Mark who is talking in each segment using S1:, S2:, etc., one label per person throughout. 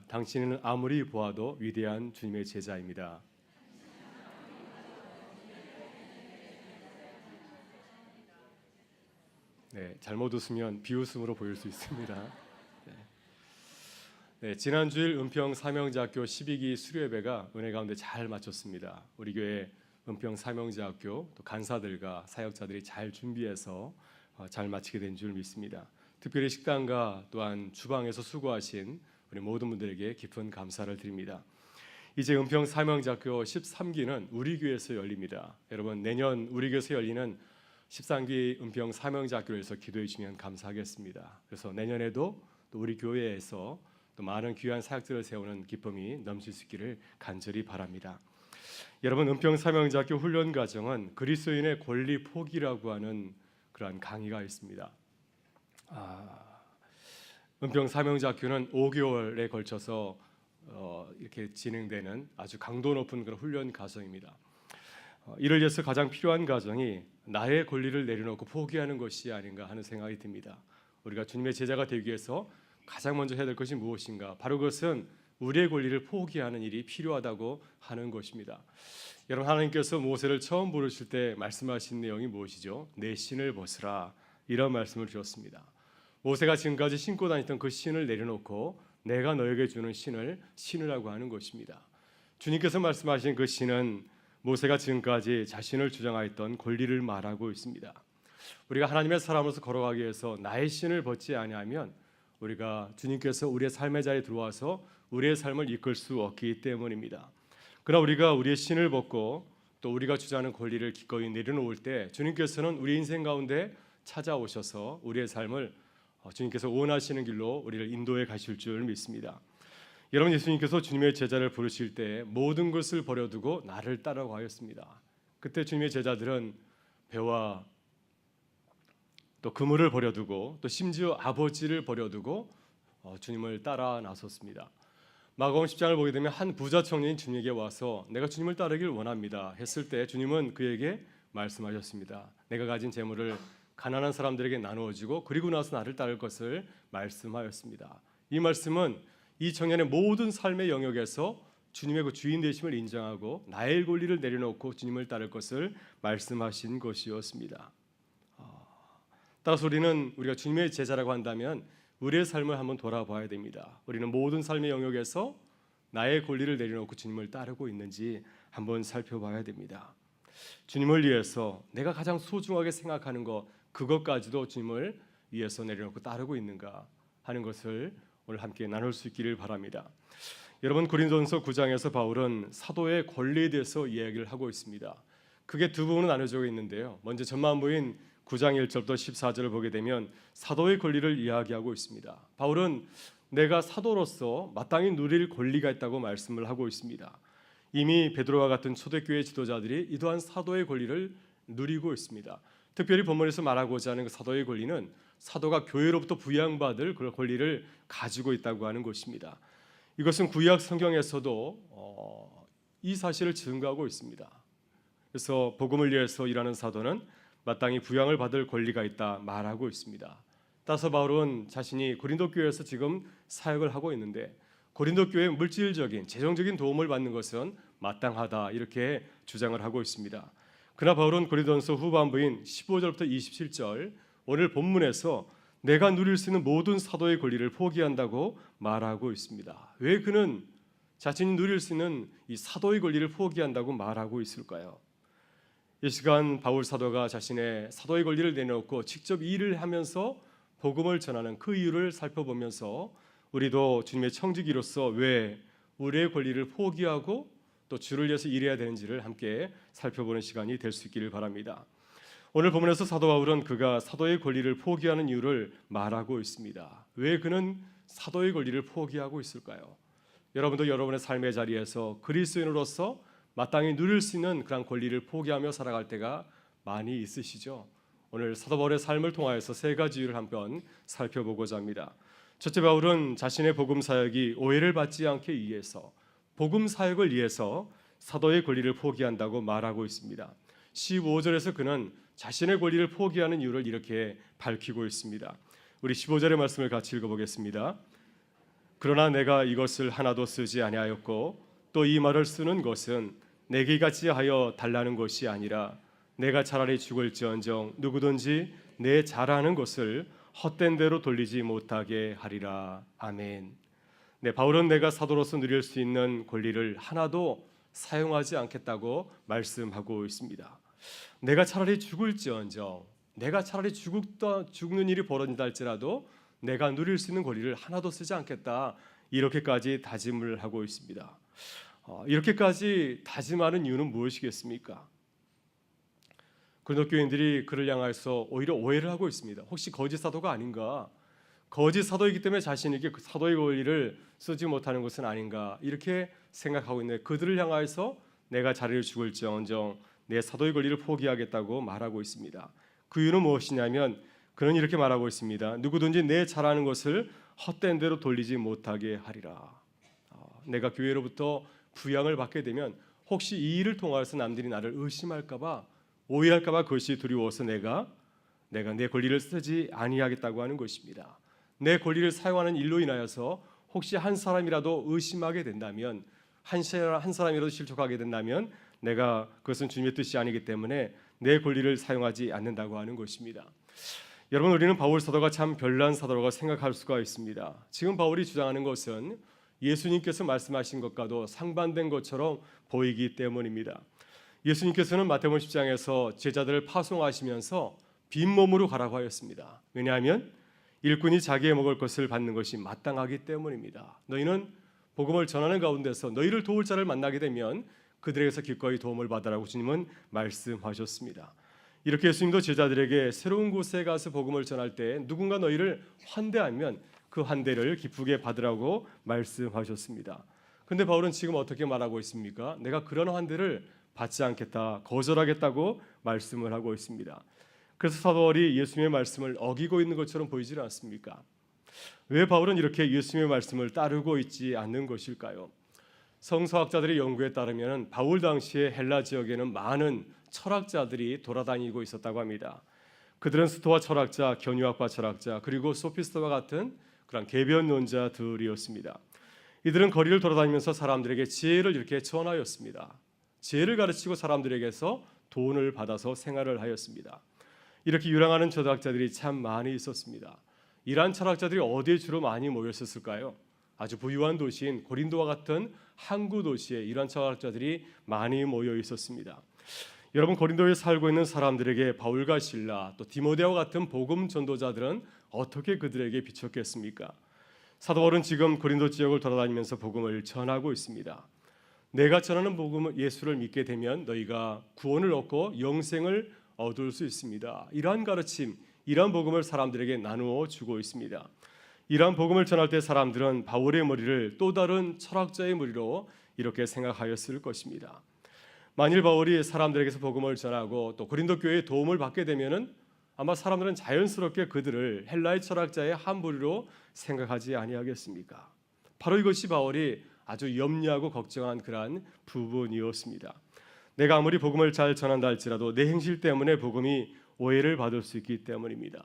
S1: 당신은 아무리 보아도 위대한 주님의 제자입니다. 네, 잘못 웃으면 비웃음으로 보일 수 있습니다. 지난 주일 은평 사명제학교 12기 수료예배가 은혜 가운데 잘 마쳤습니다. 우리 교회 은평 사명제학교 또 간사들과 사역자들이 잘 준비해서 잘 마치게 된 줄 믿습니다. 특별히 식당과 또한 주방에서 수고하신 우리 모든 분들에게 깊은 감사를 드립니다. 이제 은평 사명제학교 13기는 우리 교회에서 열립니다. 여러분, 내년 우리 교회에서 열리는 13기 은평 사명제학교에서 기도해 주시면 감사하겠습니다. 그래서 내년에도 또 우리 교회에서 또 많은 귀한 사역들을 세우는 기쁨이 넘칠 수 있기를 간절히 바랍니다. 여러분, 은평 사명제학교 훈련 과정은 그리스도인의 권리 포기라고 하는 그러한 강의가 있습니다. 은평 사명제학교는 5개월에 걸쳐서 이렇게 진행되는 아주 강도 높은 그런 훈련 과정입니다. 이를 위해서 가장 필요한 과정이 나의 권리를 내려놓고 포기하는 것이 아닌가 하는 생각이 듭니다. 우리가 주님의 제자가 되기 위해서 가장 먼저 해야 될 것이 무엇인가? 바로 그것은 우리의 권리를 포기하는 일이 필요하다고 하는 것입니다. 여러분, 하나님께서 모세를 처음 부르실 때 말씀하신 내용이 무엇이죠? 내 신을 벗으라, 이런 말씀을 주셨습니다. 모세가 지금까지 신고 다녔던 그 신을 내려놓고 내가 너에게 주는 신을 신으라고 하는 것입니다. 주님께서 말씀하신 그 신은 모세가 지금까지 자신을 주장하였던 권리를 말하고 있습니다. 우리가 하나님의 사람으로서 걸어가기 위해서 나의 신을 벗지 아니하면 우리가 주님께서 우리의 삶의 자리에 들어와서 우리의 삶을 이끌 수 없기 때문입니다. 그러나 우리가 우리의 신을 벗고 또 우리가 주장하는 권리를 기꺼이 내려놓을 때 주님께서는 우리 인생 가운데 찾아오셔서 우리의 삶을 주님께서 원하시는 길로 우리를 인도해 가실 줄 믿습니다. 여러분, 예수님께서 주님의 제자를 부르실 때 모든 것을 버려두고 나를 따라고 하였습니다. 그때 주님의 제자들은 배와 또 그물을 버려두고 또 심지어 아버지를 버려두고 주님을 따라 나섰습니다. 마가복음 10장을 보게 되면 한 부자 청년이 주님에게 와서 내가 주님을 따르길 원합니다 했을 때 주님은 그에게 말씀하셨습니다. 내가 가진 재물을 가난한 사람들에게 나누어 주고 그리고 나서 나를 따를 것을 말씀하였습니다. 이 말씀은 이 청년의 모든 삶의 영역에서 주님의 그 주인 되심을 인정하고 나의 권리를 내려놓고 주님을 따를 것을 말씀하신 것이었습니다. 따라서 우리가 주님의 제자라고 한다면 우리의 삶을 한번 돌아봐야 됩니다. 우리는 모든 삶의 영역에서 나의 권리를 내려놓고 주님을 따르고 있는지 한번 살펴봐야 됩니다. 주님을 위해서 내가 가장 소중하게 생각하는 것, 그것까지도 주님을 위해서 내려놓고 따르고 있는가 하는 것을 오늘 함께 나눌 수 있기를 바랍니다. 여러분, 고린도전서 9장에서 바울은 사도의 권리에 대해서 이야기를 하고 있습니다. 그게 두 부분으로 나눠져 있는데요. 먼저 전반부인 9장 1절부터 14절을 보게 되면 사도의 권리를 이야기하고 있습니다. 바울은 내가 사도로서 마땅히 누릴 권리가 있다고 말씀을 하고 있습니다. 이미 베드로와 같은 초대교회 지도자들이 이 또한 사도의 권리를 누리고 있습니다. 특별히 본문에서 말하고자 하는 그 사도의 권리는 사도가 교회로부터 부양받을 그런 권리를 가지고 있다고 하는 것입니다. 이것은 구약 성경에서도 이 사실을 증거하고 있습니다. 그래서 복음을 위해서 일하는 사도는 마땅히 부양을 받을 권리가 있다 말하고 있습니다. 따라서 바울은 자신이 고린도 교회에서 지금 사역을 하고 있는데 고린도 교회의 물질적인 재정적인 도움을 받는 것은 마땅하다 이렇게 주장을 하고 있습니다. 그러나 바울은 고린도전서 후반부인 15절부터 27절 오늘 본문에서 내가 누릴 수 있는 모든 사도의 권리를 포기한다고 말하고 있습니다. 왜 그는 자신이 누릴 수 있는 이 사도의 권리를 포기한다고 말하고 있을까요? 이 시간 바울 사도가 자신의 사도의 권리를 내놓고 직접 일을 하면서 복음을 전하는 그 이유를 살펴보면서 우리도 주님의 청지기로서 왜 우리의 권리를 포기하고 또 주를 위해서 일해야 되는지를 함께 살펴보는 시간이 될 수 있기를 바랍니다. 오늘 본문에서 사도 바울은 그가 사도의 권리를 포기하는 이유를 말하고 있습니다. 왜 그는 사도의 권리를 포기하고 있을까요? 여러분도 여러분의 삶의 자리에서 그리스도인으로서 마땅히 누릴 수 있는 그런 권리를 포기하며 살아갈 때가 많이 있으시죠? 오늘 사도 바울의 삶을 통하여서 세 가지 이유를 한번 살펴보고자 합니다. 첫째, 바울은 자신의 복음 사역이 오해를 받지 않기 위해서 복음 사역을 위해서 사도의 권리를 포기한다고 말하고 있습니다. 15절에서 그는 자신의 권리를 포기하는 이유를 이렇게 밝히고 있습니다. 우리 15절의 말씀을 같이 읽어보겠습니다. 그러나 내가 이것을 하나도 쓰지 아니하였고 또 이 말을 쓰는 것은 내게 같이 하여 달라는 것이 아니라 내가 차라리 죽을지언정 누구든지 내 잘하는 것을 헛된 대로 돌리지 못하게 하리라. 아멘. 네, 바울은 내가 사도로서 누릴 수 있는 권리를 하나도 사용하지 않겠다고 말씀하고 있습니다. 내가 차라리 죽을지언정, 내가 차라리 죽는 일이 벌어진다 할지라도 내가 누릴 수 있는 권리를 하나도 쓰지 않겠다, 이렇게까지 다짐을 하고 있습니다. 이렇게까지 다짐하는 이유는 무엇이겠습니까? 고린도 교인들이 그를 향해서 오히려 오해를 하고 있습니다. 혹시 거짓 사도가 아닌가? 거짓 사도이기 때문에 자신에게 사도의 권리를 쓰지 못하는 것은 아닌가? 이렇게 생각하고 있는데 그들을 향해서 내가 자리를 죽을지언정 내 사도의 권리를 포기하겠다고 말하고 있습니다. 그 이유는 무엇이냐면 그는 이렇게 말하고 있습니다. 누구든지 내 잘하는 것을 헛된 대로 돌리지 못하게 하리라. 내가 교회로부터 부양을 받게 되면 혹시 이 일을 통해서 남들이 나를 의심할까봐, 오해할까봐 그것이 두려워서 내가 내 권리를 쓰지 아니하겠다고 하는 것입니다. 내 권리를 사용하는 일로 인하여서 혹시 한 사람이라도 의심하게 된다면, 한 사람이라도 실족하게 된다면 내가 그것은 주님의 뜻이 아니기 때문에 내 권리를 사용하지 않는다고 하는 것입니다. 여러분, 우리는 바울 사도가 참 별난 사도라고 생각할 수가 있습니다. 지금 바울이 주장하는 것은 예수님께서 말씀하신 것과도 상반된 것처럼 보이기 때문입니다. 예수님께서는 마태복음 10장에서 제자들을 파송하시면서 빈몸으로 가라고 하였습니다. 왜냐하면 일꾼이 자기의 먹을 것을 받는 것이 마땅하기 때문입니다. 너희는 복음을 전하는 가운데서 너희를 도울 자를 만나게 되면 그들에게서 기꺼이 도움을 받으라고 주님은 말씀하셨습니다. 이렇게 예수님도 제자들에게 새로운 곳에 가서 복음을 전할 때 누군가 너희를 환대하면 그 환대를 기쁘게 받으라고 말씀하셨습니다. 그런데 바울은 지금 어떻게 말하고 있습니까? 내가 그런 환대를 받지 않겠다, 거절하겠다고 말씀을 하고 있습니다. 그래서 사도 바울이 예수님의 말씀을 어기고 있는 것처럼 보이지 않습니까? 왜 바울은 이렇게 예수님의 말씀을 따르고 있지 않는 것일까요? 성서학자들의 연구에 따르면 바울 당시에 헬라 지역에는 많은 철학자들이 돌아다니고 있었다고 합니다. 그들은 스토아 철학자, 견유학파 철학자, 그리고 소피스트와 같은 그런 개변론자들이었습니다. 이들은 거리를 돌아다니면서 사람들에게 지혜를 이렇게 전하였습니다. 지혜를 가르치고 사람들에게서 돈을 받아서 생활을 하였습니다. 이렇게 유랑하는 철학자들이 참 많이 있었습니다. 이러한 철학자들이 어디에 주로 많이 모였었을까요? 아주 부유한 도시인 고린도와 같은 항구 도시에 이러한 철학자들이 많이 모여 있었습니다. 여러분, 고린도에 살고 있는 사람들에게 바울과 실라 또 디모데와 같은 복음 전도자들은 어떻게 그들에게 비쳤겠습니까? 사도 바울은 지금 고린도 지역을 돌아다니면서 복음을 전하고 있습니다. 내가 전하는 복음 예수를 믿게 되면 너희가 구원을 얻고 영생을 얻을 수 있습니다. 이러한 가르침, 이러한 복음을 사람들에게 나누어 주고 있습니다. 이러한 복음을 전할 때 사람들은 바울의 머리를 또 다른 철학자의 머리로 이렇게 생각하였을 것입니다. 만일 바울이 사람들에게서 복음을 전하고 또 고린도 교회의 도움을 받게 되면은 아마 사람들은 자연스럽게 그들을 헬라의 철학자의 한 부류로 생각하지 아니하겠습니까? 바로 이것이 바울이 아주 염려하고 걱정한 그러한 부분이었습니다. 내가 아무리 복음을 잘 전한다 할지라도 내 행실 때문에 복음이 오해를 받을 수 있기 때문입니다.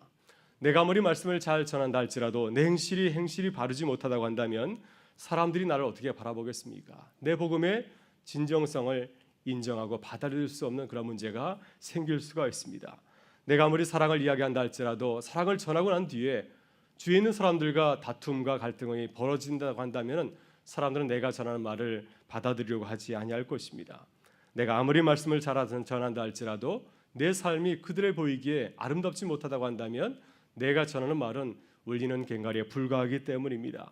S1: 내가 아무리 말씀을 잘 전한다 할지라도 내 행실이 바르지 못하다고 한다면 사람들이 나를 어떻게 바라보겠습니까? 내 복음의 진정성을 인정하고 받아들일 수 없는 그런 문제가 생길 수가 있습니다. 내가 아무리 사랑을 이야기한다 할지라도 사랑을 전하고 난 뒤에 주위에 있는 사람들과 다툼과 갈등이 벌어진다고 한다면 사람들은 내가 전하는 말을 받아들이려고 하지 아니할 것입니다. 내가 아무리 말씀을 잘 전한다 할지라도 내 삶이 그들에 보이기에 아름답지 못하다고 한다면 내가 전하는 말은 울리는 꽹과리에 불과하기 때문입니다.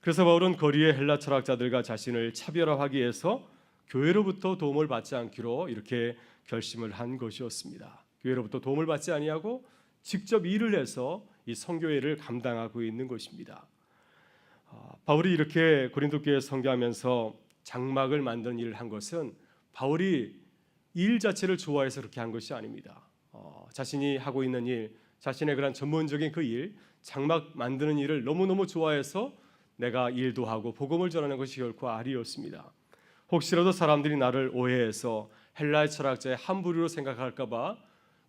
S1: 그래서 바울은 거리의 헬라 철학자들과 자신을 차별화하기 위해서 교회로부터 도움을 받지 않기로 이렇게 결심을 한 것이었습니다. 교회로부터 도움을 받지 아니하고 직접 일을 해서 이 선교회를 감당하고 있는 것입니다. 바울이 이렇게 고린도 교회에 선교하면서 장막을 만드는 일을 한 것은 바울이 일 자체를 좋아해서 그렇게 한 것이 아닙니다. 자신이 하고 있는 일, 자신의 그런 전문적인 그 일, 장막 만드는 일을 너무너무 좋아해서 내가 일도 하고 복음을 전하는 것이 결코 아니었습니다. 혹시라도 사람들이 나를 오해해서 헬라의 철학자의 한 부류로 생각할까 봐,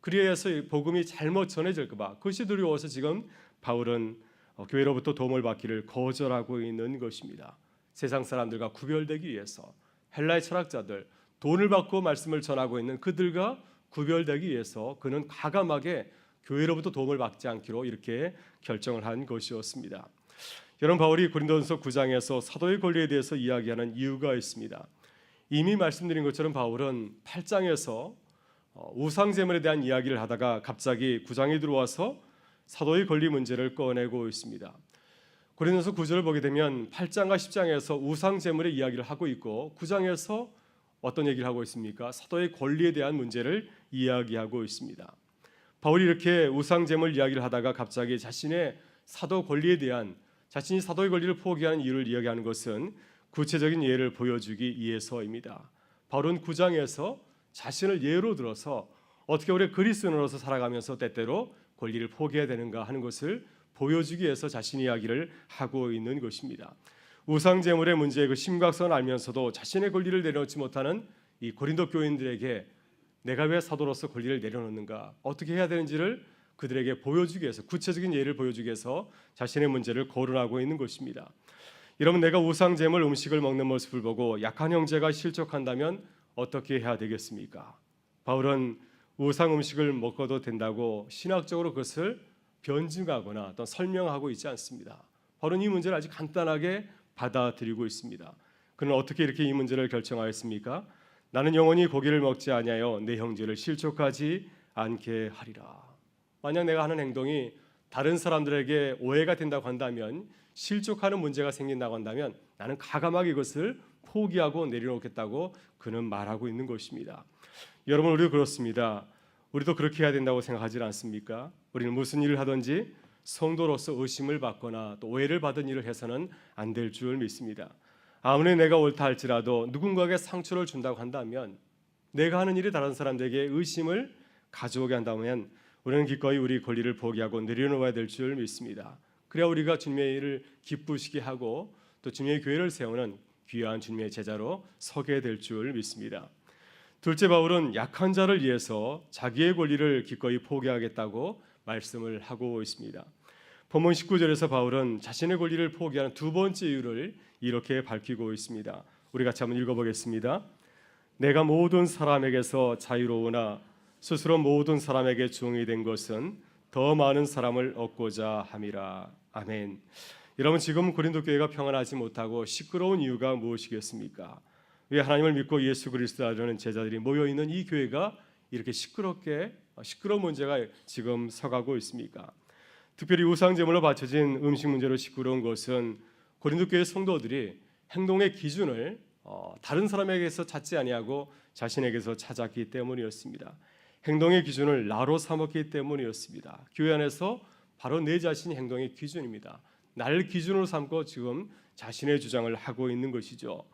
S1: 그리해서 복음이 잘못 전해질까 봐 그것이 두려워서 지금 바울은 교회로부터 도움을 받기를 거절하고 있는 것입니다. 세상 사람들과 구별되기 위해서 헬라의 철학자들, 돈을 받고 말씀을 전하고 있는 그들과 구별되기 위해서 그는 과감하게 교회로부터 도움을 받지 않기로 이렇게 결정을 한 것이었습니다. 여러분, 바울이 고린도전서 9장에서 사도의 권리에 대해서 이야기하는 이유가 있습니다. 이미 말씀드린 것처럼 바울은 8장에서 우상 제물에 대한 이야기를 하다가 갑자기 9장에 들어와서 사도의 권리 문제를 꺼내고 있습니다. 고린도전서 9절을 보게 되면 8장과 10장에서 우상 제물의 이야기를 하고 있고 9장에서 어떤 얘기를 하고 있습니까? 사도의 권리에 대한 문제를 이야기하고 있습니다. 바울이 이렇게 우상 제물 이야기를 하다가 갑자기 자신의 사도 권리에 대한, 자신이 사도의 권리를 포기하는 이유를 이야기하는 것은 구체적인 예를 보여주기 위해서입니다. 바울은 9장에서 자신을 예로 들어서 어떻게 우리 그리스도인으로서 살아가면서 때때로 권리를 포기해야 되는가 하는 것을 보여주기 위해서 자신의 이야기를 하고 있는 것입니다. 우상 제물의 문제의 그 심각성을 알면서도 자신의 권리를 내려놓지 못하는 이 고린도 교인들에게 내가 왜 사도로서 권리를 내려놓는가, 어떻게 해야 되는지를 그들에게 보여주기 위해서, 구체적인 예를 보여주기 위해서 자신의 문제를 거론하고 있는 것입니다. 여러분, 내가 우상 제물 음식을 먹는 모습을 보고 약한 형제가 실족한다면 어떻게 해야 되겠습니까? 바울은 우상 음식을 먹어도 된다고 신학적으로 그것을 변증하거나 또 설명하고 있지 않습니다. 바울은 이 문제를 아주 간단하게 받아들이고 있습니다. 그는 어떻게 이렇게 이 문제를 결정하였습니까? 나는 영원히 고기를 먹지 아니하여 내 형제를 실족하지 않게 하리라. 만약 내가 하는 행동이 다른 사람들에게 오해가 된다고 한다면, 실족하는 문제가 생긴다고 한다면 나는 과감하게 이것을 포기하고 내려놓겠다고 그는 말하고 있는 것입니다. 여러분, 우리도 그렇습니다. 우리도 그렇게 해야 된다고 생각하지 않습니까? 우리는 무슨 일을 하든지 성도로서 의심을 받거나 또 오해를 받은 일을 해서는 안 될 줄 믿습니다. 아무리 내가 옳다 할지라도 누군가에게 상처를 준다고 한다면, 내가 하는 일이 다른 사람들에게 의심을 가져오게 한다면 우리는 기꺼이 우리 권리를 포기하고 내려놓아야 될 줄 믿습니다. 그래야 우리가 주님의 일을 기쁘시게 하고 또 주님의 교회를 세우는 귀한 주님의 제자로 서게 될 줄 믿습니다. 둘째, 바울은 약한 자를 위해서 자기의 권리를 기꺼이 포기하겠다고 말씀을 하고 있습니다. 본문 19절에서 바울은 자신의 권리를 포기하는 두 번째 이유를 이렇게 밝히고 있습니다. 우리 같이 한번 읽어보겠습니다. 내가 모든 사람에게서 자유로우나 스스로 모든 사람에게 종이 된 것은 더 많은 사람을 얻고자 함이라. 아멘. 여러분, 지금 고린도 교회가 평안하지 못하고 시끄러운 이유가 무엇이겠습니까? 왜 하나님을 믿고 예수 그리스도를 알려는 제자들이 모여있는 이 교회가 이렇게 시끄러운 문제가 지금 서가고 있습니까? 특별히 우상 제물로 바쳐진 음식 문제로 시끄러운 것은 고린도 교회 성도들이 행동의 기준을 다른 사람에게서 찾지 아니하고 자신에게서 찾았기 때문이었습니다. 행동의 기준을 나로 삼았기 때문이었습니다. 교회 안에서 바로 내 자신이 행동의 기준입니다. 나를 기준으로 삼고 지금 자신의 주장을 하고 있는 것이죠.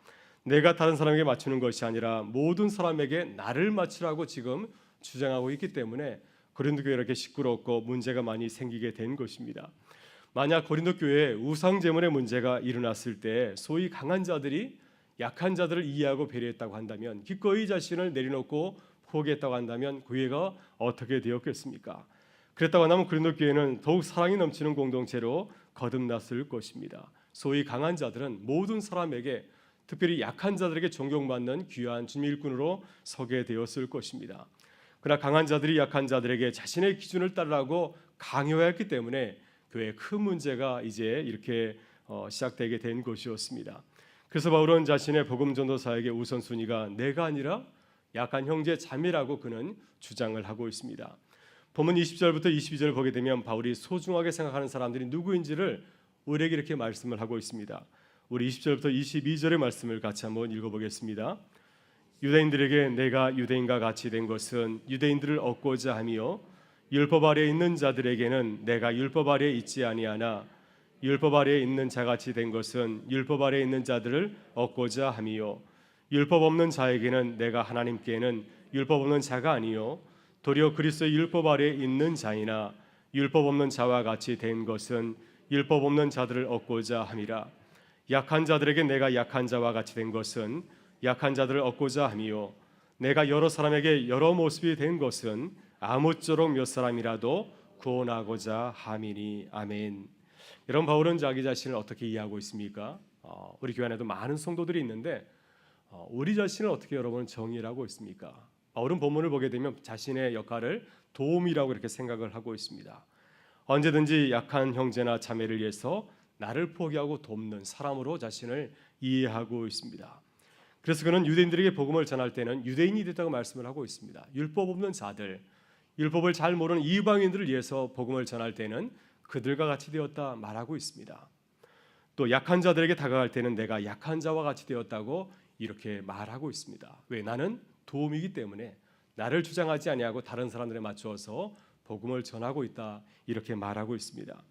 S1: 내가 다른 사람에게 맞추는 것이 아니라 모든 사람에게 나를 맞추라고 지금 주장하고 있기 때문에 고린도 교회가 이렇게 시끄럽고 문제가 많이 생기게 된 것입니다. 만약 고린도 교회에 우상 제물의 문제가 일어났을 때 소위 강한 자들이 약한 자들을 이해하고 배려했다고 한다면, 기꺼이 자신을 내려놓고 포기했다고 한다면 교회가 어떻게 되었겠습니까? 그랬다고 한다면 고린도 교회는 더욱 사랑이 넘치는 공동체로 거듭났을 것입니다. 소위 강한 자들은 모든 사람에게, 특별히 약한 자들에게 존경받는 귀한 주님의 일꾼으로 서게 되었을 것입니다. 그러나 강한 자들이 약한 자들에게 자신의 기준을 따르라고 강요했기 때문에 교회에 큰 문제가 이제 이렇게 시작되게 된 것이었습니다. 그래서 바울은 자신의 복음 전도 사역의 우선순위가 내가 아니라 약한 형제 자매라고 그는 주장을 하고 있습니다. 본문 20절부터 22절을 보게 되면 바울이 소중하게 생각하는 사람들이 누구인지를 우리에게 이렇게 말씀을 하고 있습니다. 우리 20절부터 22절의 말씀을 같이 한번 읽어보겠습니다. 유대인들에게 내가 유대인과 같이 된 것은 유대인들을 얻고자 하며, 율법 아래에 있는 자들에게는 내가 율법 아래에 있지 아니하나 율법 아래에 있는 자같이 된 것은 율법 아래에 있는 자들을 얻고자 함이요, 율법 없는 자에게는 내가 하나님께는 율법 없는 자가 아니요 도리어 그리스도의 율법 아래에 있는 자이나 율법 없는 자와 같이 된 것은 율법 없는 자들을 얻고자 함이라. 약한 자들에게 내가 약한 자와 같이 된 것은 약한 자들을 얻고자 함이요, 내가 여러 사람에게 여러 모습이 된 것은 아무쪼록 몇 사람이라도 구원하고자 함이니. 아멘. 여러분, 바울은 자기 자신을 어떻게 이해하고 있습니까? 우리 교회 안에도 많은 성도들이 있는데 우리 자신을 어떻게 여러분은 정의를 하고 있습니까? 바울은 본문을 보게 되면 자신의 역할을 도움이라고 이렇게 생각을 하고 있습니다. 언제든지 약한 형제나 자매를 위해서 나를 포기하고 돕는 사람으로 자신을 이해하고 있습니다. 그래서 그는 유대인들에게 복음을 전할 때는 유대인이 됐다고 말씀을 하고 있습니다. 율법 없는 자들, 율법을 잘 모르는 이방인들을 위해서 복음을 전할 때는 그들과 같이 되었다 말하고 있습니다. 또 약한 자들에게 다가갈 때는 내가 약한 자와 같이 되었다고 이렇게 말하고 있습니다. 왜? 나는 도움이기 때문에 나를 주장하지 아니하고 다른 사람들에 맞추어서 복음을 전하고 있다 이렇게 말하고 있습니다.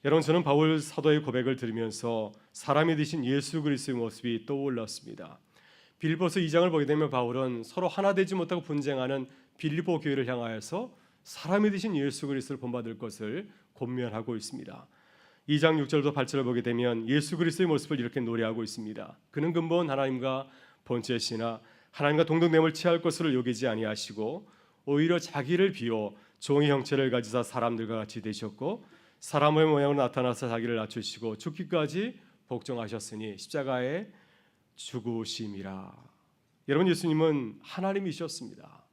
S1: 여러분, 저는 바울 사도의 고백을 들으면서 사람이 되신 예수 그리스도의 모습이 떠올랐습니다. 빌립보서 2장을 보게 되면 바울은 서로 하나 되지 못하고 분쟁하는 빌립보 교회를 향하여서 사람이 되신 예수 그리스도를 본받을 것을 권면하고 있습니다. 2장 6절부터 8절을 보게 되면 예수 그리스도의 모습을 이렇게 노래하고 있습니다. 그는 근본 하나님과 본체시나 하나님과 동등됨을 취할 것으로 여기지 아니하시고 오히려 자기를 비워 종의 형체를 가지사 사람들과 같이 되셨고 사람의 모양으로 나타나서 자기를 낮추시고 죽기까지 복종하셨으니 십자가에 죽으심이라. 여러분, 예수님은 하나님이셨습니다.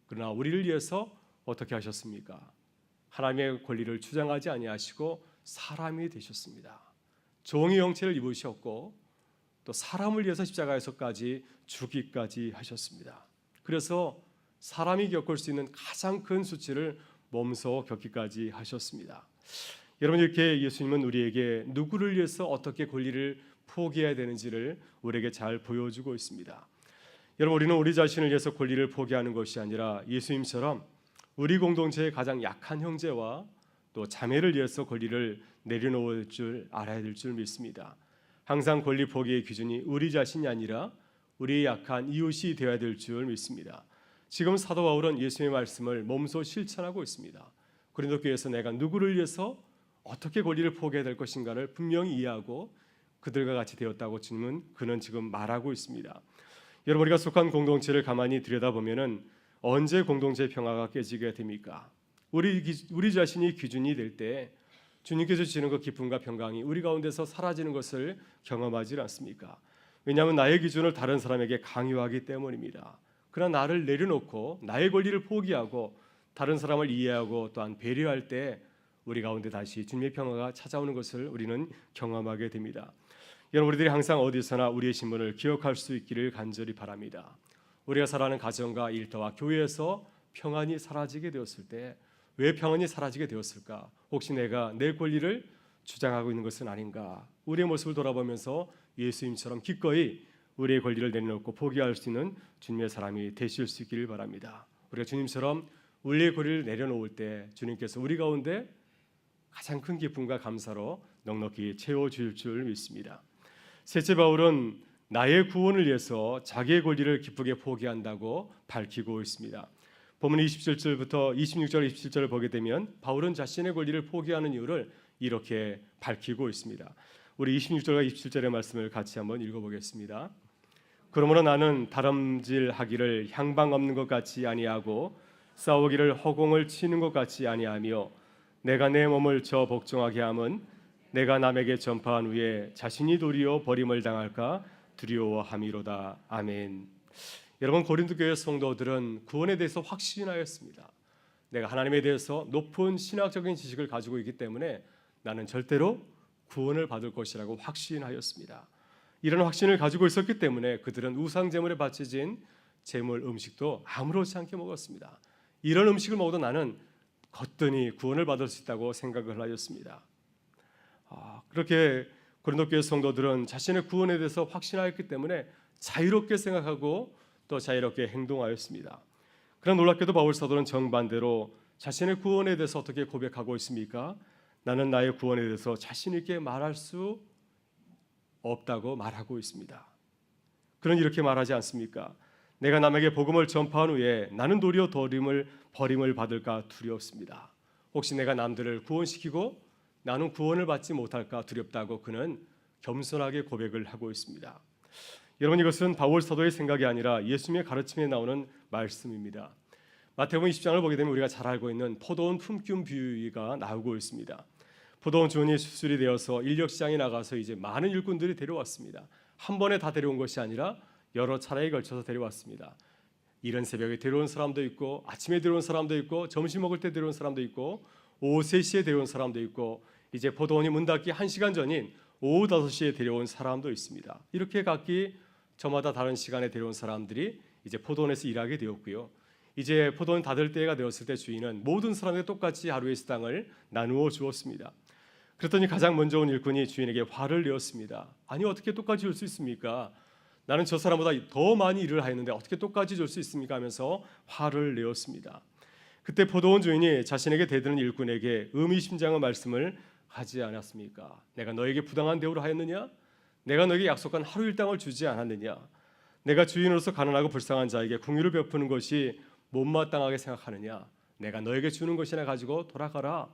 S1: 그러나 우리를 위해서 어떻게 하셨습니까? 하나님의 권리를 주장하지 아니하시고 사람이 되셨습니다. 종의 형체를 입으셨고 또 사람을 위해서 십자가에서까지 죽기까지 하셨습니다. 그래서 사람이 겪을 수 있는 가장 큰 수치를 몸소 겪기까지 하셨습니다. 여러분, 이렇게 예수님은 우리에게 누구를 위해서 어떻게 권리를 포기해야 되는지를 우리에게 잘 보여주고 있습니다. 여러분, 우리는 우리 자신을 위해서 권리를 포기하는 것이 아니라 예수님처럼 우리 공동체의 가장 약한 형제와 또 자매를 위해서 권리를 내려놓을 줄 알아야 될 줄 믿습니다. 항상 권리 포기의 기준이 우리 자신이 아니라 우리의 약한 이웃이 되어야 될 줄 믿습니다. 지금 사도 바울은 예수님의 말씀을 몸소 실천하고 있습니다. 고린도 교회에서 내가 누구를 위해서 어떻게 권리를 포기해야 될 것인가를 분명히 이해하고 그들과 같이 되었다고 그는 지금 말하고 있습니다. 여러분, 우리가 속한 공동체를 가만히 들여다보면은 언제 공동체의 평화가 깨지게 됩니까? 우리 자신이 기준이 될 때 주님께서 주시는 그 기쁨과 평강이 우리 가운데서 사라지는 것을 경험하지 않습니까? 왜냐하면 나의 기준을 다른 사람에게 강요하기 때문입니다. 그러나 나를 내려놓고 나의 권리를 포기하고 다른 사람을 이해하고 또한 배려할 때 우리 가운데 다시 주님의 평화가 찾아오는 것을 우리는 경험하게 됩니다. 여러분, 우리들이 항상 어디서나 우리의 신분을 기억할 수 있기를 간절히 바랍니다. 우리가 살아가는 가정과 일터와 교회에서 평안이 사라지게 되었을 때 왜 평안이 사라지게 되었을까? 혹시 내가 내 권리를 주장하고 있는 것은 아닌가? 우리의 모습을 돌아보면서 예수님처럼 기꺼이 우리의 권리를 내려놓고 포기할 수 있는 주님의 사람이 되실 수 있기를 바랍니다. 우리가 주님처럼 우리의 권리를 내려놓을 때 주님께서 우리 가운데 가장 큰 기쁨과 감사로 넉넉히 채워줄 줄 믿습니다. 셋째, 바울은 나의 구원을 위해서 자기의 권리를 기쁘게 포기한다고 밝히고 있습니다. 본문 27절부터 26절, 27절을 보게 되면 바울은 자신의 권리를 포기하는 이유를 이렇게 밝히고 있습니다. 우리 26절과 27절의 말씀을 같이 한번 읽어보겠습니다. 그러므로 나는 다름질하기를 향방 없는 것 같이 아니하고 싸우기를 허공을 치는 것 같이 아니하며 내가 내 몸을 저 복종하게 함은 내가 남에게 전파한 후에 자신이 도리어 버림을 당할까 두려워함이로다. 아멘. 여러분, 고린도 교회 성도들은 구원에 대해서 확신하였습니다. 내가 하나님에 대해서 높은 신학적인 지식을 가지고 있기 때문에 나는 절대로 구원을 받을 것이라고 확신하였습니다. 이런 확신을 가지고 있었기 때문에 그들은 우상 제물에 바쳐진 제물 음식도 아무렇지 않게 먹었습니다. 이런 음식을 먹어도 나는 거뜬히 구원을 받을 수 있다고 생각을 하였습니다. 그렇게 고린도 교회 성도들은 자신의 구원에 대해서 확신하였기 때문에 자유롭게 생각하고 또 자유롭게 행동하였습니다. 그러나 놀랍게도 바울 사도는 정반대로 자신의 구원에 대해서 어떻게 고백하고 있습니까? 나는 나의 구원에 대해서 자신 있게 말할 수 없다고 말하고 있습니다. 그는 이렇게 말하지 않습니까? 내가 남에게 복음을 전파한 후에 나는 도리어 버림을 받을까 두렵습니다. 혹시 내가 남들을 구원시키고 나는 구원을 받지 못할까 두렵다고 그는 겸손하게 고백을 하고 있습니다. 여러분, 이것은 바울 사도의 생각이 아니라 예수님의 가르침에 나오는 말씀입니다. 마태복음 20장을 보게 되면 우리가 잘 알고 있는 포도원 품꾼 비유가 나오고 있습니다. 포도원 주인이 수술이 되어서 인력 시장에 나가서 이제 많은 일꾼들이 데려왔습니다. 한 번에 다 데려온 것이 아니라 여러 차례에 걸쳐서 데려왔습니다. 이른 새벽에 데려온 사람도 있고, 아침에 데려온 사람도 있고, 점심 먹을 때 데려온 사람도 있고, 오후 3시에 데려온 사람도 있고, 이제 포도원이 문 닫기 1시간 전인 오후 5시에 데려온 사람도 있습니다. 이렇게 각기 저마다 다른 시간에 데려온 사람들이 이제 포도원에서 일하게 되었고요. 이제 포도원 닫을 때가 되었을 때 주인은 모든 사람에게 똑같이 하루의 식당을 나누어 주었습니다. 그랬더니 가장 먼저 온 일꾼이 주인에게 화를 내었습니다. 아니, 어떻게 똑같이 줄 수 있습니까? 나는 저 사람보다 더 많이 일을 하였는데 어떻게 똑같이 줄 수 있습니까? 하면서 화를 내었습니다. 그때 포도원 주인이 자신에게 대드는 일꾼에게 의미심장한 말씀을 하지 않았습니까? 내가 너에게 부당한 대우를 하였느냐? 내가 너에게 약속한 하루 일당을 주지 않았느냐? 내가 주인으로서 가난하고 불쌍한 자에게 궁유를 베푸는 것이 못마땅하게 생각하느냐? 내가 너에게 주는 것이나 가지고 돌아가라.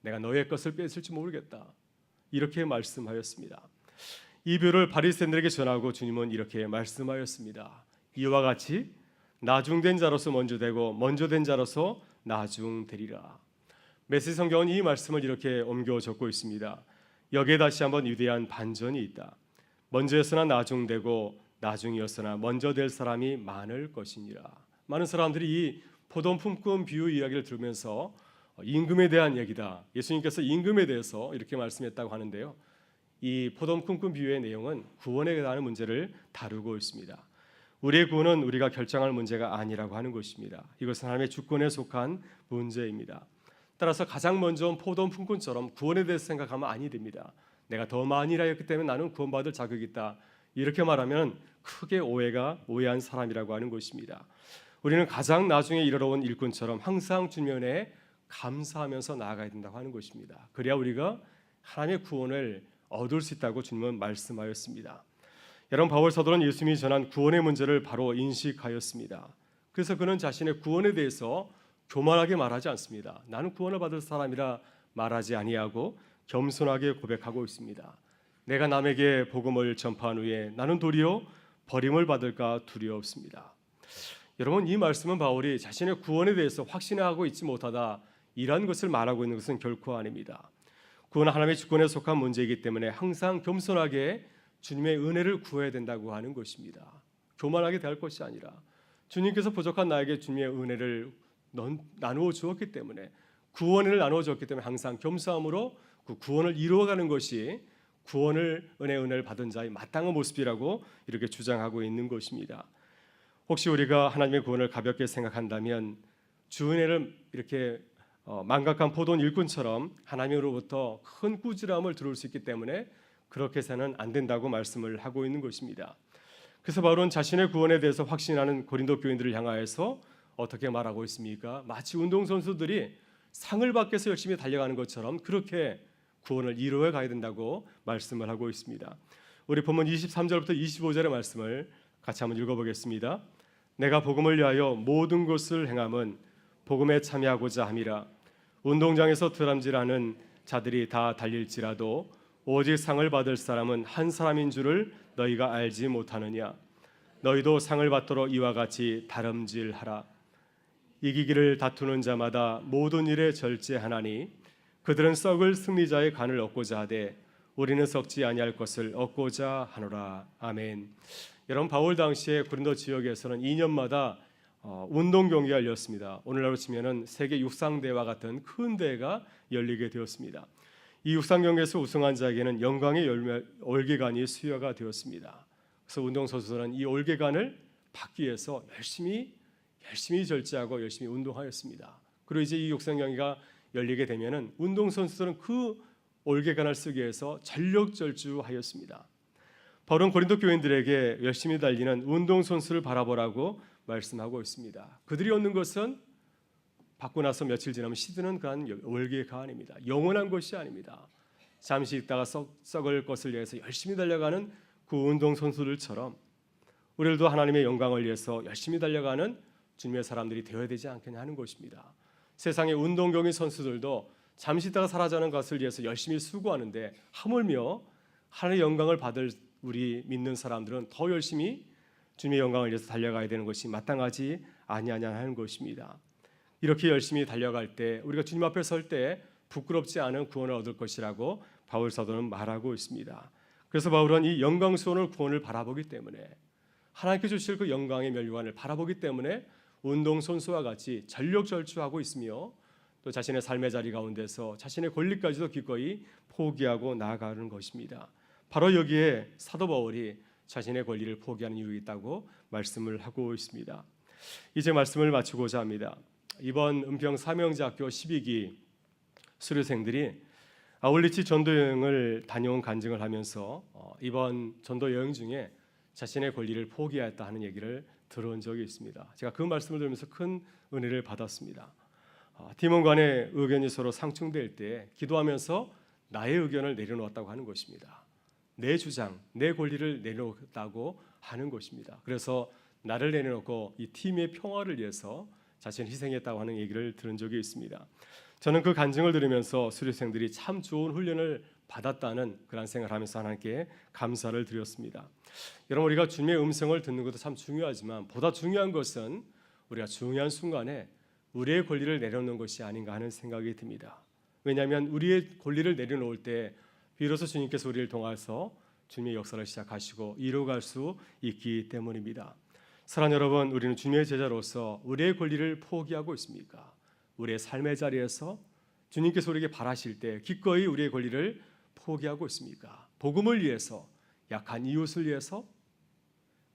S1: 내가 너의 것을 뺏을지 모르겠다. 이렇게 말씀하였습니다. 이 뷰를 바리새인들에게 전하고 주님은 이렇게 말씀하였습니다. 이와 같이 나중된 자로서 먼저 되고 먼저 된 자로서 나중되리라. 메시지 성경은 이 말씀을 이렇게 옮겨 적고 있습니다. 여기에 다시 한번 위대한 반전이 있다. 먼저였으나 나중되고 나중이었으나 먼저 될 사람이 많을 것이니라. 많은 사람들이 이 포도원 품꾼 비유 이야기를 들으면서 임금에 대한 얘기다. 예수님께서 임금에 대해서 이렇게 말씀했다고 하는데요. 이 포도원 품꾼 비유의 내용은 구원에 대한 문제를 다루고 있습니다. 우리의 구원은 우리가 결정할 문제가 아니라고 하는 것입니다. 이것은 하나님의 주권에 속한 문제입니다. 따라서 가장 먼저 포도원 품꾼처럼 구원에 대해서 생각하면 아니 됩니다. 내가 더 많이 일하였기 때문에 나는 구원받을 자격이 있다. 이렇게 말하면 크게 오해한 사람이라고 하는 것입니다. 우리는 가장 나중에 이르러 온 일꾼처럼 항상 주님 은혜에 감사하면서 나아가야 된다고 하는 것입니다. 그래야 우리가 하나님의 구원을 얻을 수 있다고 주님은 말씀하였습니다. 여러분, 바울 사도는 예수님이 전한 구원의 문제를 바로 인식하였습니다. 그래서 그는 자신의 구원에 대해서 교만하게 말하지 않습니다. 나는 구원을 받을 사람이라 말하지 아니하고 겸손하게 고백하고 있습니다. 내가 남에게 복음을 전파한 후에 나는 도리어 버림을 받을까 두려웠습니다. 여러분, 이 말씀은 바울이 자신의 구원에 대해서 확신하고 있지 못하다 이런 것을 말하고 있는 것은 결코 아닙니다. 구원은 하나님의 주권에 속한 문제이기 때문에 항상 겸손하게 주님의 은혜를 구해야 된다고 하는 것입니다. 교만하게 대할 것이 아니라 주님께서 부족한 나에게 주님의 은혜를 나누어 주었기 때문에, 구원을 나누어 주었기 때문에 항상 겸손함으로 그 구원을 이루어가는 것이 은혜를 받은 자의 마땅한 모습이라고 이렇게 주장하고 있는 것입니다. 혹시 우리가 하나님의 구원을 가볍게 생각한다면 주 은혜를 이렇게 망각한 포도원 일꾼처럼 하나님으로부터 큰 꾸지람을 들을 수 있기 때문에 그렇게 해서는 안 된다고 말씀을 하고 있는 것입니다. 그래서 바울은 자신의 구원에 대해서 확신하는 고린도 교인들을 향하여서 어떻게 말하고 있습니까? 마치 운동선수들이 상을 받기 위해서 열심히 달려가는 것처럼 그렇게 구원을 이루어 가야 된다고 말씀을 하고 있습니다. 우리 본문 23절부터 25절의 말씀을 같이 한번 읽어보겠습니다. 내가 복음을 위하여 모든 것을 행함은 복음에 참여하고자 함이라. 운동장에서 드람질하는 자들이 다 달릴지라도 오직 상을 받을 사람은 한 사람인 줄을 너희가 알지 못하느냐. 너희도 상을 받도록 이와 같이 다름질하라. 이기기를 다투는 자마다 모든 일에 절제하나니 그들은 썩을 승리자의 간을 얻고자 하되 우리는 썩지 아니할 것을 얻고자 하노라. 아멘. 여러분, 바울 당시에 고린도 지역에서는 2년마다 운동 경기가 열렸습니다. 오늘날로 치면은 세계 육상대회와 같은 큰 대회가 열리게 되었습니다. 이 육상 경기에서 우승한 자에게는 영광의 올개간이 수여가 되었습니다. 그래서 운동선수들은 이 올개간을 받기 위해서 열심히 절제하고 열심히 운동하였습니다. 그리고 이제 이 육상 경기가 열리게 되면은 운동선수들은 그 올개간을 쓰기 위해서 전력질주하였습니다. 바울은 고린도 교인들에게 열심히 달리는 운동선수를 바라보라고 말씀하고 있습니다. 그들이 얻는 것은 받고 나서 며칠 지나면 시드는 그런 올개간입니다. 영원한 것이 아닙니다. 잠시 있다가 썩을 것을 위해서 열심히 달려가는 그 운동선수들처럼 우리들도 하나님의 영광을 위해서 열심히 달려가는 주님의 사람들이 되어야 되지 않겠냐 하는 것입니다. 세상의 운동경기 선수들도 잠시 있다가 사라지는 것을 위해서 열심히 수고하는데 하물며 하나님의 영광을 받을 우리 믿는 사람들은 더 열심히 주님의 영광을 위해서 달려가야 되는 것이 마땅하지 아니하냐 하는 것입니다. 이렇게 열심히 달려갈 때 우리가 주님 앞에 설 때 부끄럽지 않은 구원을 얻을 것이라고 바울 사도는 말하고 있습니다. 그래서 바울은 이 영광스러운 구원을 바라보기 때문에, 하나님께 주실 그 영광의 멸류관을 바라보기 때문에 운동선수와 같이 전력질주하고 있으며, 또 자신의 삶의 자리 가운데서 자신의 권리까지도 기꺼이 포기하고 나아가는 것입니다. 바로 여기에 사도 바울이 자신의 권리를 포기하는 이유가 있다고 말씀을 하고 있습니다. 이제 말씀을 마치고자 합니다. 이번 은평 사명제학교 12기 수료생들이 아울리치 전도 여행을 다녀온 간증을 하면서 이번 전도 여행 중에 자신의 권리를 포기하였다 하는 얘기를 들은 적이 있습니다. 제가 그 말씀을 들으면서 큰 은혜를 받았습니다. 팀원 간의 의견이 서로 상충될 때 기도하면서 나의 의견을 내려놓았다고 하는 것입니다. 내 주장, 내 권리를 내려놓았다고 하는 것입니다. 그래서 나를 내려놓고 이 팀의 평화를 위해서 자신을 희생했다고 하는 얘기를 들은 적이 있습니다. 저는 그 간증을 들으면서 수료생들이 참 좋은 훈련을 받았다는 그런 생각을 하면서 하나님께 감사를 드렸습니다. 여러분, 우리가 주님의 음성을 듣는 것도 참 중요하지만 보다 중요한 것은 우리가 중요한 순간에 우리의 권리를 내려놓는 것이 아닌가 하는 생각이 듭니다. 왜냐하면 우리의 권리를 내려놓을 때 비로소 주님께서 우리를 통해서 주님의 역사를 시작하시고 이루어갈 수 있기 때문입니다. 사랑하는 여러분, 우리는 주님의 제자로서 우리의 권리를 포기하고 있습니까? 우리의 삶의 자리에서 주님께서 우리에게 바라실 때 기꺼이 우리의 권리를 포기하고 있습니까? 복음을 위해서, 약한 이웃을 위해서,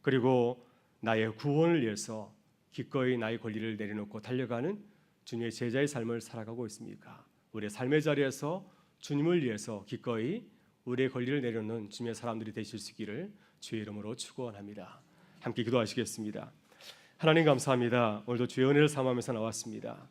S1: 그리고 나의 구원을 위해서 기꺼이 나의 권리를 내려놓고 달려가는 주님의 제자의 삶을 살아가고 있습니까? 우리의 삶의 자리에서 주님을 위해서 기꺼이 우리의 권리를 내려놓는 주님의 사람들이 되실 수 있기를 주의 이름으로 축원합니다. 함께 기도하시겠습니다. 하나님 감사합니다. 오늘도 주의 은혜를 삼하면서 나왔습니다.